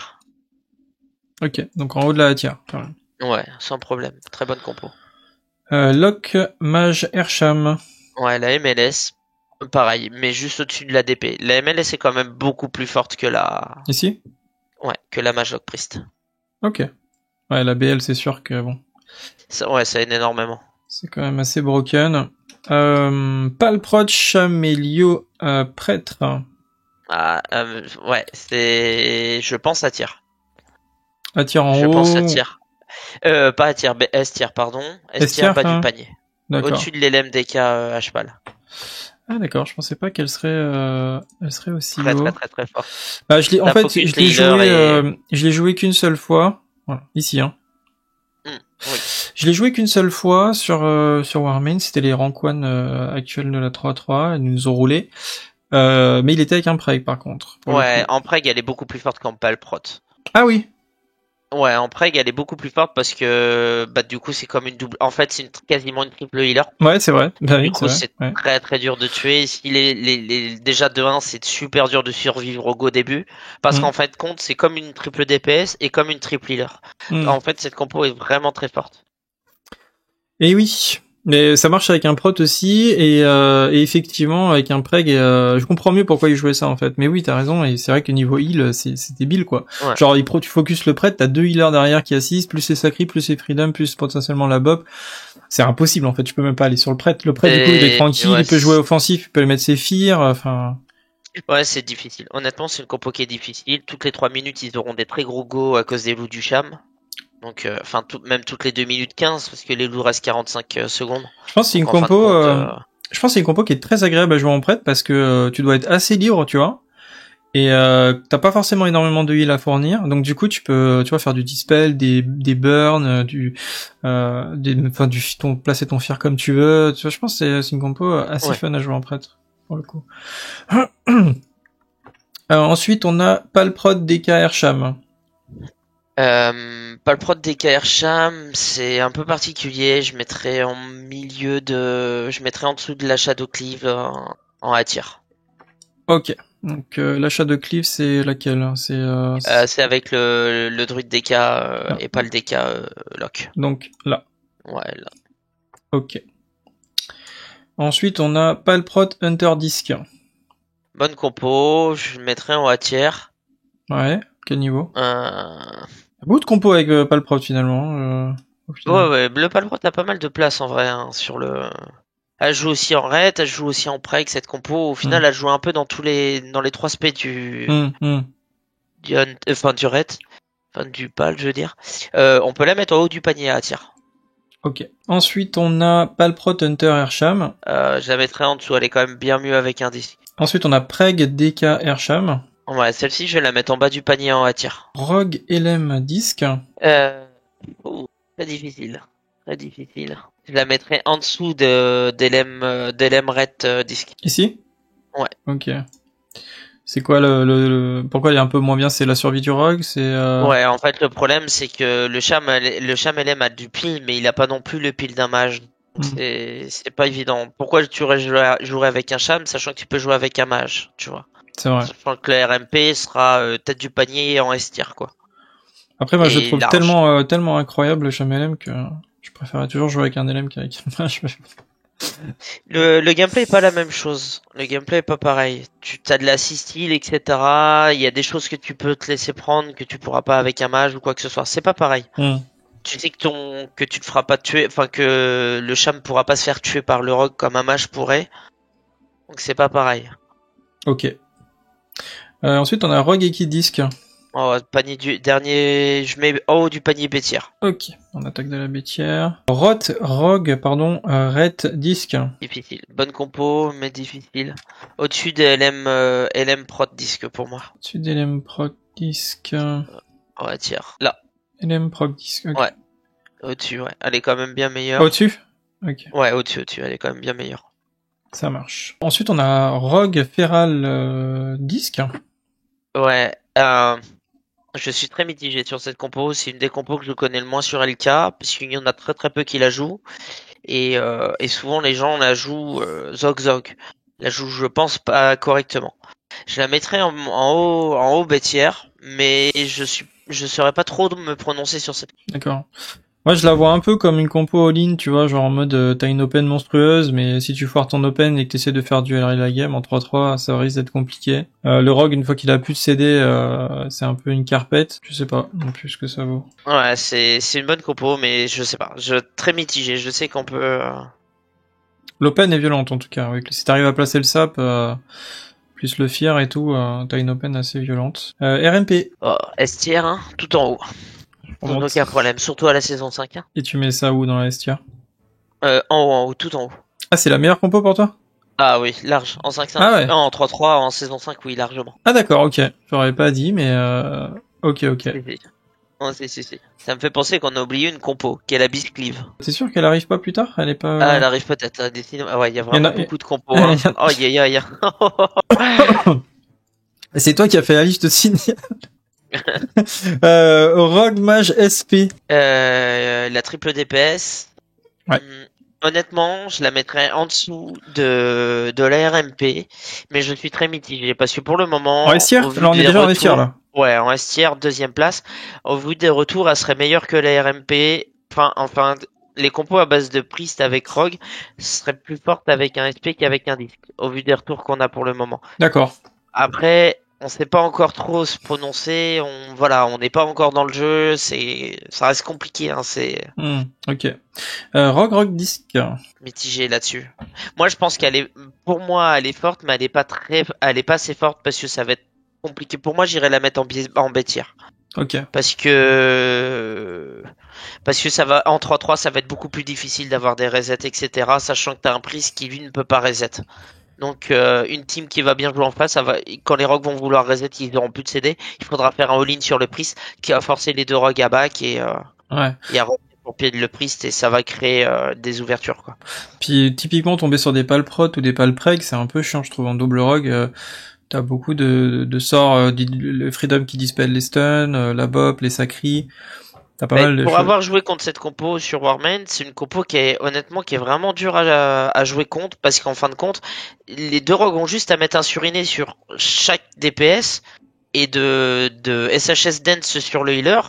Ok, donc en haut de la A-tier, quand même. Ouais, sans problème. Très bonne compo. Lock, Mage, Ersham. Ouais, la MLS, pareil, mais juste au-dessus de la DP. La MLS est quand même beaucoup plus forte que la... Ici? Ouais, que la Mage Lock Priest. Ok. Ouais, la BL, c'est sûr que bon. Ça aide énormément. C'est quand même assez broken. Palprod, Chamélio, Prêtre. Ouais, c'est... Je pense à tir. À tir en haut. Je pense à tir. Pas à tir, S-tier, pardon. S-tier bas du panier. Au-dessus de l'LMDK HPAL. Ah d'accord, je pensais pas qu'elle serait, elle serait aussi Très haut. très fort. Bah, en fait, je l'ai joué qu'une seule fois. Voilà, ici, hein. Oui. Je l'ai joué qu'une seule fois sur Warmain, c'était les rank 1 actuels de la 3.3, ils nous ont roulé. Mais il était avec un Preg par contre. Ouais, en Preg elle est beaucoup plus forte qu'en Palprot. Ah oui. Ouais, en Preg elle est beaucoup plus forte parce que bah du coup c'est comme une double. En fait c'est quasiment une triple healer. Ouais, c'est vrai. Bah, oui, du coup c'est ouais. très très dur de tuer. Si déjà de 1 c'est super dur de survivre au début parce qu'en fait compte c'est comme une triple DPS et comme une triple healer. En fait cette compo est vraiment très forte. Et oui. Mais ça marche avec un prot aussi, et effectivement, avec un preg, je comprends mieux pourquoi il jouait ça, en fait. Mais oui, t'as raison, et c'est vrai que niveau heal, c'est débile, quoi. Ouais. Genre, tu focuses le prêtre, t'as 2 healers derrière qui assistent, plus les sacris, plus les freedom, plus potentiellement la bob. C'est impossible, en fait, tu peux même pas aller sur le prêtre. Le prêtre, du coup, il est tranquille, ouais, il peut jouer offensif, il peut mettre ses fears, enfin... Ouais, c'est difficile. Honnêtement, c'est une compo qui est difficile. Toutes les 3 minutes, ils auront des très gros go à cause des loups du Cham. Donc, enfin, même toutes les 2 minutes 15, parce que les loups restent 45 secondes. Je pense que c'est une compo, je pense que c'est une compo qui est très agréable à jouer en prêtre parce que tu dois être assez libre, tu vois. Et t'as pas forcément énormément de heal à fournir, donc du coup tu peux, tu vois, faire du dispel, des burns, placer ton fear comme tu veux. Tu vois, je pense que c'est une compo assez fun à jouer en prêtre pour le coup. Ensuite on a Palprot DK Airsham. Palprot DK Airsham, c'est un peu particulier. Je mettrais en dessous de la Shadow Cleave en A tier. Ok. Donc la Shadow Cleave, c'est laquelle? C'est avec le druide DK et pas le DK lock. Donc là. Ouais, là. Ok. Ensuite, on a Palprot Hunter Disc. Bonne compo, je le mettrais en A tier. Ouais, quel niveau? Beaucoup de compos avec Palprot finalement. Ouais, le Palprot a pas mal de place en vrai sur le... Elle joue aussi en raid, elle joue aussi en preg, cette compo. Au final, elle joue un peu dans les 3 specs du raid, enfin du pal, je veux dire. On peut la mettre en haut du panier à tier. Ok. Ensuite, on a Palprot Hunter Airsham. Je la mettrais en dessous, elle est quand même bien mieux avec un disque. Ensuite, on a Preg DK Airsham. Ouais, celle-ci, je vais la mettre en bas du panier en A tier. Rogue LM Disc. Très difficile. Très difficile. Je la mettrais en dessous d'LM Red Disc. Ici? Ouais. Ok. C'est quoi pourquoi il est un peu moins bien? C'est la survie du rogue? Ouais, en fait, le problème, c'est que le Cham LM a du pile, mais il a pas non plus le pile d'un mage. C'est pas évident. Pourquoi tu jouerais avec un Cham, sachant que tu peux jouer avec un mage, tu vois? C'est vrai. Sachant que le RMP sera tête du panier en S tier, quoi. Après, moi, je le trouve tellement incroyable, le Cham LM, que je préférerais toujours jouer avec un LM qu'avec un mage. Le gameplay est pas la même chose. Le gameplay est pas pareil. Tu as de l'assist heal, etc. Il y a des choses que tu peux te laisser prendre que tu pourras pas avec un mage ou quoi que ce soit. C'est pas pareil. Tu sais que tu te feras pas tuer, enfin que le Cham pourra pas se faire tuer par le rogue comme un mage pourrait. Donc c'est pas pareil. Ok. Ensuite, on a Rogue Equid Disc. Oh, panier du dernier, je mets en haut du panier bêtière. Ok, on attaque de la bêtière. Rogue, Ret Disc. Difficile. Bonne compo, mais difficile. Au-dessus de LM Prot Disc pour moi. Au-dessus de LM Prot Disc. Ouais, tiers. Là. LM Prot Disc, ok. Ouais. Au-dessus, ouais. Elle est quand même bien meilleure. Au-dessus? Ok. Ouais, au-dessus. Elle est quand même bien meilleure. Ça marche. Ensuite, on a Rogue Feral Disc. Ouais. Je suis très mitigé sur cette compo. C'est une des compos que je connais le moins sur LK, puisqu'il y en a très très peu qui la jouent. Et souvent les gens la jouent Zog. La jouent, je pense, pas correctement. Je la mettrais en haut bêtière, mais je saurais pas trop me prononcer sur cette. D'accord. Moi, je la vois un peu comme une compo all-in, tu vois, genre en mode t'as une open monstrueuse, mais si tu foires ton open et que t'essaies de faire dueler la game en 3-3, ça risque d'être compliqué. Le rogue, une fois qu'il a plus de CD, c'est un peu une carpette. Je sais pas non plus ce que ça vaut. Ouais, c'est une bonne compo, mais je sais pas. Très mitigé. Je sais qu'on peut. L'open est violente en tout cas. Oui. Si t'arrives à placer le sap, plus le fear et tout, t'as une open assez violente. RMP. Oh, S-tier, hein, tout en haut. Sans aucun problème, surtout à la saison 5. Hein. Et tu mets ça où dans la S-tier? En haut, tout en haut. Ah, c'est la meilleure compo pour toi? Ah oui, large. En 5-5. Ah ouais. En 3-3, en saison 5, oui, largement. Ah d'accord, ok. J'aurais pas dit, mais ok. Si. Ça me fait penser qu'on a oublié une compo, qui est la Biscleave. T'es sûr qu'elle arrive pas plus tard? Elle est pas... Ah, elle arrive peut-être à décider. Ah ouais, il y a vraiment beaucoup de compos. Hein. Oh, aïe. C'est toi qui as fait la liste signale. Rogue Mage SP. La triple DPS. Ouais. Honnêtement, je la mettrais en dessous de la RMP, mais je suis très mitigé parce que pour le moment, en S-tier, là on est déjà en S-tier là. Ouais, en S-tier, deuxième place. Au vu des retours, elle serait meilleure que la RMP. Enfin, les compos à base de Priest avec Rogue seraient plus fortes avec un SP qu'avec un disque, au vu des retours qu'on a pour le moment. D'accord. Après, on sait pas encore trop se prononcer. On n'est pas encore dans le jeu. Ça reste compliqué. Hein, ok. Rogue disque. Mitigé là-dessus. Moi, je pense pour moi, elle est forte, mais elle est pas assez forte parce que ça va être compliqué. Pour moi, j'irais la mettre en bêtière. Ok. Parce que ça va, en 3-3, ça va être beaucoup plus difficile d'avoir des resets, etc. Sachant que t'as un Priest qui, lui, ne peut pas reset. Donc, une team qui va bien jouer en face, quand les rogues vont vouloir reset, ils n'auront plus de CD. Il faudra faire un all-in sur le Priest qui va forcer les deux rogues à back et à rentrer pour pied de le Priest et ça va créer des ouvertures, quoi. Puis, typiquement, tomber sur des palprot ou des palpreg, c'est un peu chiant, je trouve, en double rogue. T'as beaucoup de sorts, le Freedom qui dispelle les stuns, la bop, les sacris. T'as pas mal de pour choses. avoir joué contre cette compo sur Warman, c'est une compo qui est vraiment dure à jouer contre parce qu'en fin de compte, les deux rogues ont juste à mettre un suriné sur chaque DPS et de SHS Dance sur le healer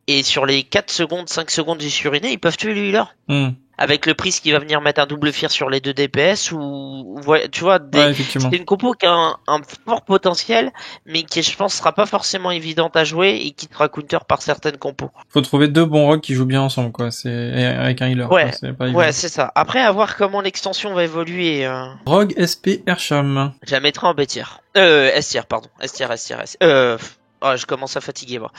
et sur les 4 secondes, 5 secondes du suriné, ils peuvent tuer le healer. Avec le Priest qui va venir mettre un double fear sur les deux DPS ou tu vois, c'est une compo qui a un fort potentiel, mais qui, je pense, sera pas forcément évidente à jouer et qui sera counter par certaines compos. Faut trouver deux bons rogues qui jouent bien ensemble, quoi. Avec un healer. Ouais, c'est pas évident. c'est ça. Après, à voir comment l'extension va évoluer. Rogue SP Airsham. Je la mettrai en B-tier. S-tier, pardon. S-tier. Je commence à fatiguer, moi.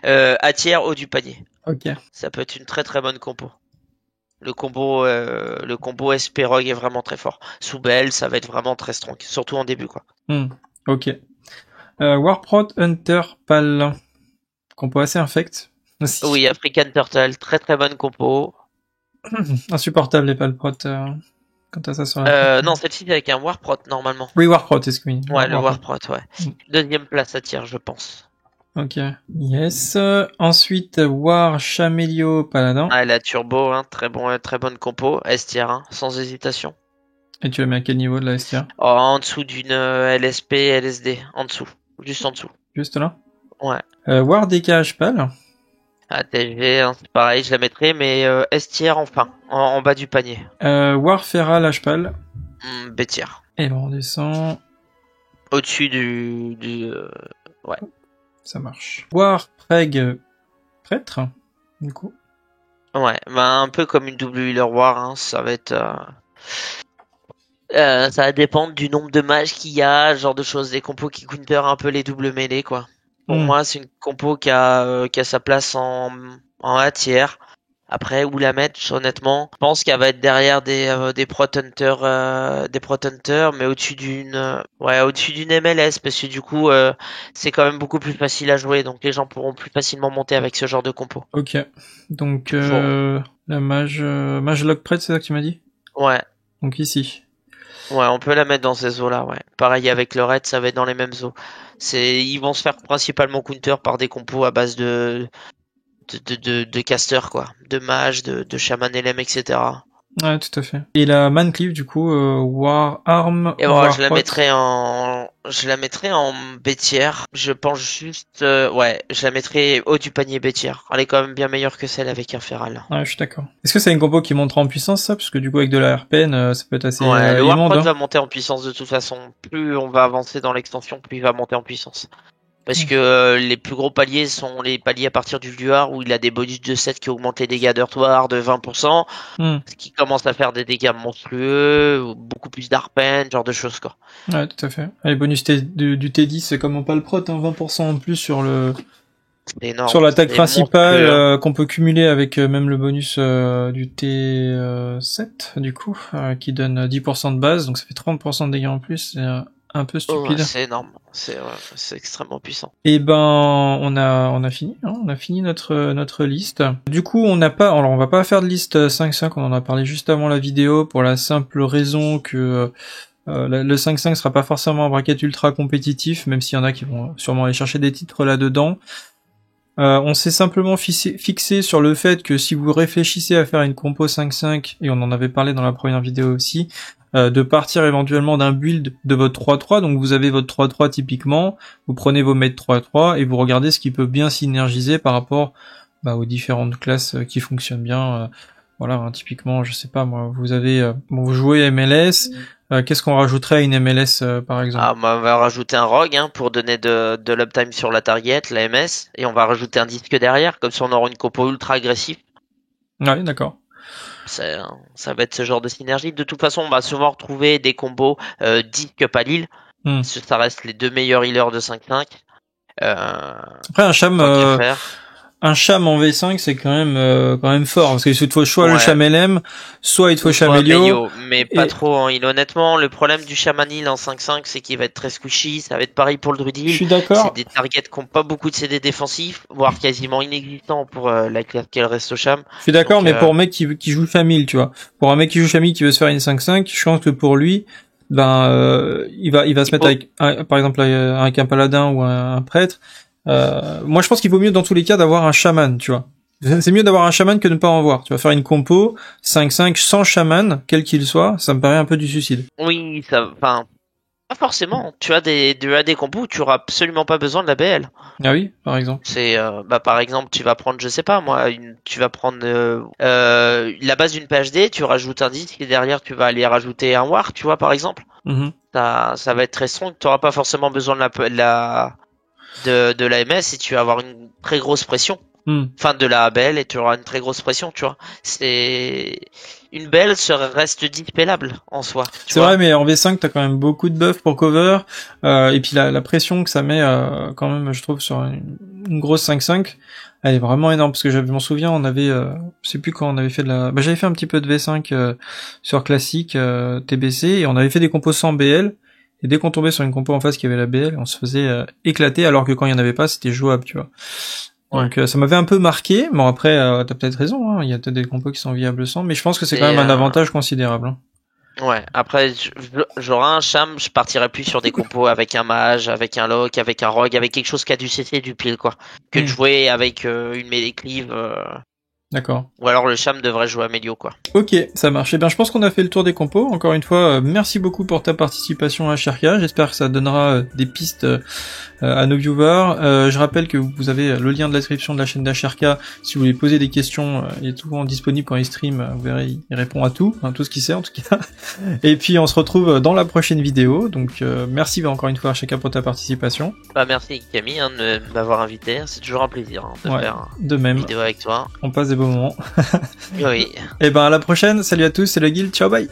A-tier, haut du panier. Ok. Ça peut être une très très bonne compo. Le combo SP Rogue est vraiment très fort. Sous Bell, ça va être vraiment très strong, surtout en début, quoi. Ok. Warprot Hunter Pal. Compo assez infect. Aussi. Oui, African Turtle, très très bonne compo. Insupportable les Palprot. Quand t'as ça sur la non, celle-ci c'est avec un Warprot normalement. Oui, Warprot, excuse-moi. Ouais, le Warprot, ouais. Deuxième place à tir, je pense. Ok. Yes. Ensuite, War Chamelio Paladin. Ah, la Turbo, hein, très bonne compo. S-tier, hein, sans hésitation. Et tu la mets à quel niveau de la S-tier? En dessous d'une LSP, LSD. En dessous. Juste en dessous. Juste là? Ouais. War Décage Pal. TG, hein, c'est pareil, je la mettrai, mais S-tier enfin, en bas du panier. War Feral H-Pal. B-tier. Et on descend. Au-dessus ouais. Ça marche. War Preg Prêtre, du coup. Ouais, un peu comme une double healer war, hein, ça va être... ça va dépendre du nombre de mages qu'il y a, ce genre de choses, des compos qui counter un peu les doubles mêlées, quoi. Pour moi, c'est une compo qui a sa place en A-tier. Après, où la mettre, honnêtement, je pense qu'elle va être derrière des Prot Hunter, mais au-dessus d'une MLS, parce que du coup, c'est quand même beaucoup plus facile à jouer, donc les gens pourront plus facilement monter avec ce genre de compo. Ok. Donc, la mage Lockpret, c'est ça que tu m'as dit? Ouais. Donc ici. Ouais, on peut la mettre dans ces eaux-là, ouais. Pareil avec le raid, ça va être dans les mêmes eaux. Ils vont se faire principalement counter par des compos à base de casters, quoi. De mages, de shaman LM, etc. Ouais, tout à fait. Et la Mancleave, du coup, War Arm. Et voilà, je la mettrai en bêtière. Je pense juste, je la mettrai haut du panier bêtière. Elle est quand même bien meilleure que celle avec un feral. Ouais, je suis d'accord. Est-ce que c'est une compo qui montera en puissance, ça? Parce que du coup, avec de la RPN, ça peut être assez le immonde, Warprot hein. va monter en puissance de toute façon. Plus on va avancer dans l'extension, plus il va monter en puissance. Parce que les plus gros paliers sont les paliers à partir du Luar où il a des bonus de 7 qui augmentent les dégâts d'Earthward de 20%, ce qui commence à faire des dégâts monstrueux, beaucoup plus d'arpen, genre de choses, quoi. Ouais, tout à fait. Les bonus du T10, c'est comme en Palprot, hein, 20% en plus sur le C'est énorme. Sur l'attaque principale qu'on peut cumuler avec même le bonus du T7 du coup, qui donne 10% de base, donc ça fait 30% de dégâts en plus, c'est un peu stupide. C'est énorme, c'est extrêmement puissant. Et ben on a fini, hein, on a fini notre liste. Du coup on va pas faire de liste 5-5, on en a parlé juste avant la vidéo pour la simple raison que le 5-5 sera pas forcément un bracket ultra compétitif, même s'il y en a qui vont sûrement aller chercher des titres là-dedans. On s'est simplement fixé sur le fait que si vous réfléchissez à faire une compo 5-5, et on en avait parlé dans la première vidéo aussi, de partir éventuellement d'un build de votre 3-3, donc vous avez votre 3-3 typiquement, vous prenez vos mates 3-3 et vous regardez ce qui peut bien synergiser par rapport aux différentes classes qui fonctionnent bien. Voilà, hein, typiquement, je sais pas moi, vous jouez MLS, qu'est-ce qu'on rajouterait à une MLS par exemple? On va rajouter un rogue pour donner de l'uptime sur la target, la MS, et on va rajouter un disque derrière, comme si on aura une compo ultra agressive. Ouais, d'accord. Ça va être ce genre de synergie. De toute façon, on va souvent retrouver des combos disque Palil. Ça reste les deux meilleurs healers de 5-5. Après un Cham en V5 c'est quand même fort parce qu'il te faut soit le Cham LM, soit il te faut Cham Elio. Mais pas trop en heal. Honnêtement, le problème du Shaman Heal en 5-5 c'est qu'il va être très squishy, ça va être pareil pour le Druid Heal. Je suis d'accord. C'est des targets qui n'ont pas beaucoup de CD défensifs, voire quasiment inexistants pour la classe qu'elle reste au Cham. Je suis d'accord, mais pour un mec qui joue Chamil, tu vois, pour un mec qui joue Chamil qui veut se faire une 5-5, je pense que pour lui, il va se mettre avec par exemple avec un paladin ou un prêtre. Moi je pense qu'il vaut mieux dans tous les cas d'avoir un chaman, tu vois. C'est mieux d'avoir un chaman que de ne pas en avoir. Tu vas faire une compo 5-5 sans chaman, quel qu'il soit, ça me paraît un peu du suicide. Oui, pas forcément. Tu as des compos où tu auras absolument pas besoin de la BL. Ah oui, par exemple. C'est par exemple, tu vas prendre, je sais pas moi, tu vas prendre la base d'une PhD, tu rajoutes un disque et derrière tu vas aller rajouter un war, tu vois par exemple. Ça va être très strong. Tu auras pas forcément besoin de la MS et tu vas avoir une très grosse pression. Enfin de la BL et tu auras une très grosse pression, tu vois. Une BL reste dispellable en soi. C'est vrai, mais en V5 t'as quand même beaucoup de buffs pour cover et puis la pression que ça met quand même, je trouve, sur une grosse 5-5, elle est vraiment énorme parce que je m'en souviens, on avait je sais plus quand on avait fait j'avais fait un petit peu de V5 sur classique TBC et on avait fait des compos sans BL. Et dès qu'on tombait sur une compo en face qui avait la BL, on se faisait éclater, alors que quand il y en avait pas, c'était jouable, tu vois. Donc ça m'avais un peu marqué. Bon après, t'as peut-être raison, hein, il y a peut-être des compos qui sont viables sans, mais je pense que c'est quand même un avantage considérable. Hein. Ouais, après j'aurais un Cham, je partirais plus sur des compos avec un mage, avec un lock, avec un rogue, avec quelque chose qui a du CC et du pile quoi, que de jouer avec une mêlée cleave. D'accord. Ou alors le Cham devrait jouer à Melio quoi. Ok, ça marche. Eh bien, je pense qu'on a fait le tour des compos. Encore une fois, merci beaucoup pour ta participation à Sherka. J'espère que ça donnera des pistes à nos viewers. Je rappelle que vous avez le lien de la description de la chaîne d'Asherka. Si vous voulez poser des questions, il est souvent disponible quand il stream. Vous verrez, il répond à tout, tout ce qu'il sait en tout cas. Et puis on se retrouve dans la prochaine vidéo. Donc merci encore une fois Asherka pour ta participation. Merci Camille de m'avoir invité. C'est toujours un plaisir de faire une vidéo avec toi. On passe des beaux moments. Oui. Et ben à la prochaine. Salut à tous, c'est le Guild. Ciao, bye.